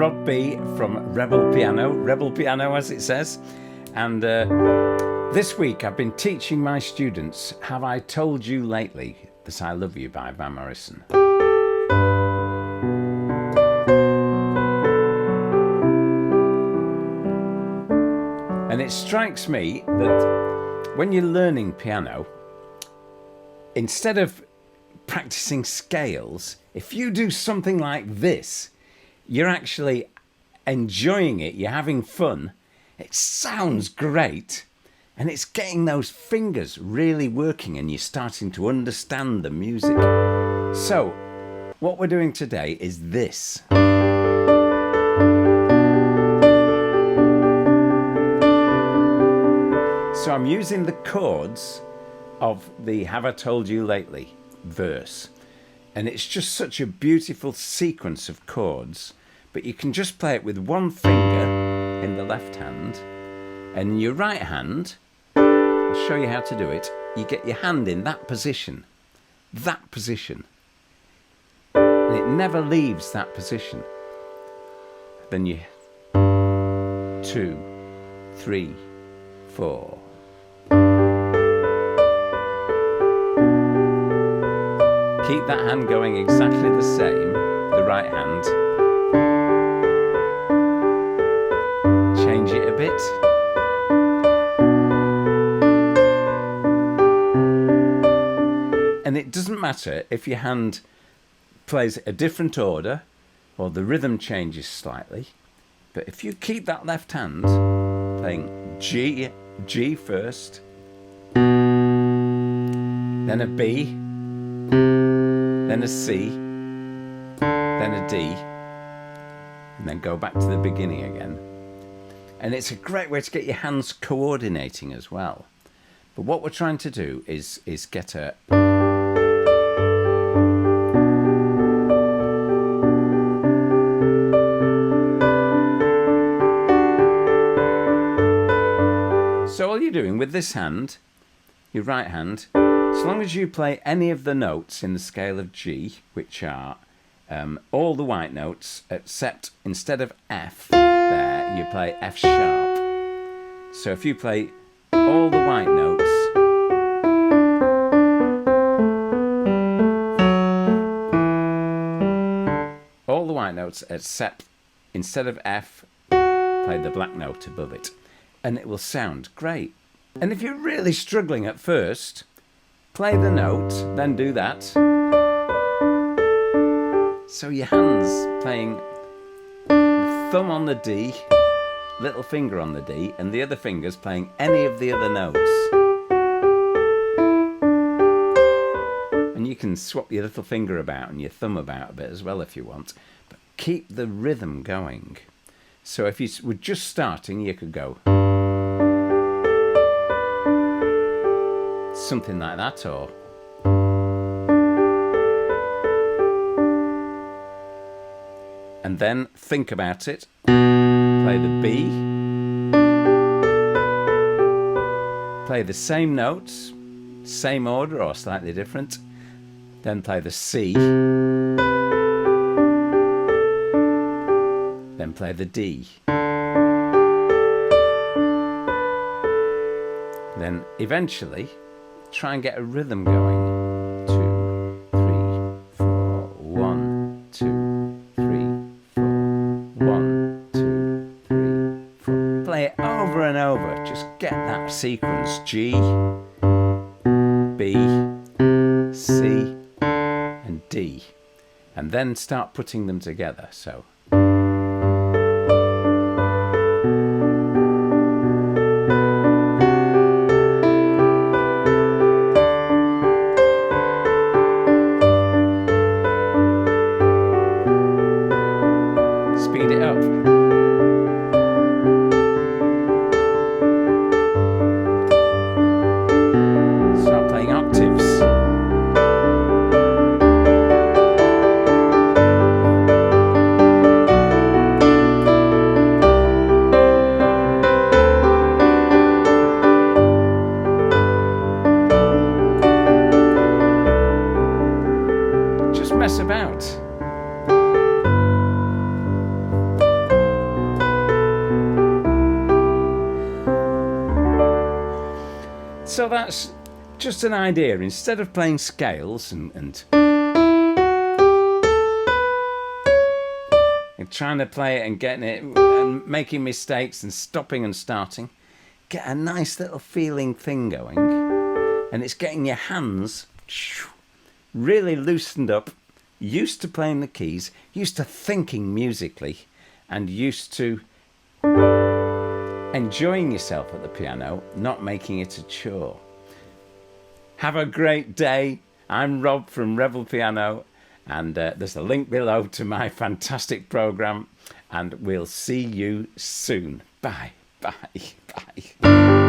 Rob B from Rebel Piano as it says. And this week I've been teaching my students Have I Told You Lately That I Love You by Van Morrison. And it strikes me that when you're learning piano, instead of practicing scales, if you do something like this, you're actually enjoying it, you're having fun, it sounds great, and it's getting those fingers really working and you're starting to understand the music. So, what we're doing today is this. So I'm using the chords of the Have I Told You Lately verse, and it's just such a beautiful sequence of chords, but you can just play it with one finger in the left hand, and your right hand, I'll show you how to do it, you get your hand in that position, and it never leaves that position. Then you 2, 3, 4. Keep that hand going exactly the same, the right hand. Change it a bit. And it doesn't matter if your hand plays a different order or the rhythm changes slightly, but if you keep that left hand playing G first, then a B, then a C, then a D, and then go back to the beginning again. And it's a great way to get your hands coordinating as well. But what we're trying to do is get a... So all you're doing with this hand, your right hand, as long as you play any of the notes in the scale of G, which are all the white notes, except instead of F there, you play F sharp. So if you play all the white notes, except instead of F, play the black note above it, and it will sound great. And if you're really struggling at first, play the note, then do that. So your hands playing thumb on the D, little finger on the D, and the other finger's playing any of the other notes. And you can swap your little finger about and your thumb about a bit as well if you want. But keep the rhythm going. So if you were just starting, you could go something like that, or and then think about it. Play the B, play the same notes, same order or slightly different, then play the C, then play the D, then eventually try and get a rhythm going. 2, 3, 4, 1, 2, 3, 4, 1, 2, 3, 4. Play it over and over. Just get that sequence. G, B, C, and D. And then start putting them together. So. Speed it up. Start playing octaves. Just mess about. So that's just an idea. Instead of playing scales and trying to play it and getting it and making mistakes and stopping and starting, get a nice little feeling thing going, and it's getting your hands really loosened up, used to playing the keys, used to thinking musically, and used to enjoying yourself at the piano, not making it a chore. Have a great day. I'm Rob from Rebel Piano, and there's a link below to my fantastic program, and we'll see you soon. Bye, bye, bye.